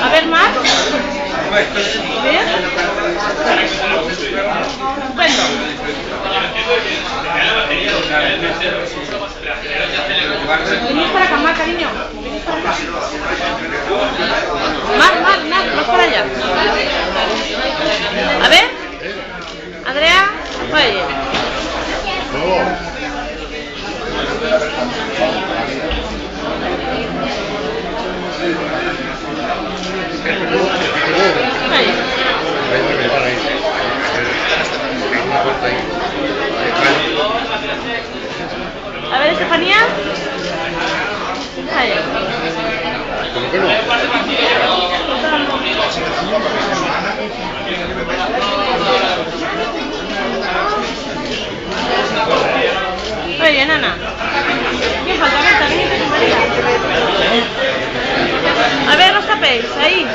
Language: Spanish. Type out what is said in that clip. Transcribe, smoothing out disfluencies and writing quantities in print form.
A ver, más. ¿Bien? Estupendo. Venid para acá, más, cariño. Venid para acá. Más para allá. A ver. Andrea, oye. A ver, Estefanía. Ahí. ¿Cómo que no? Muy bien, Ana. ¿Qué falta? Vente, venid con María. A ver, los tapéis, ahí.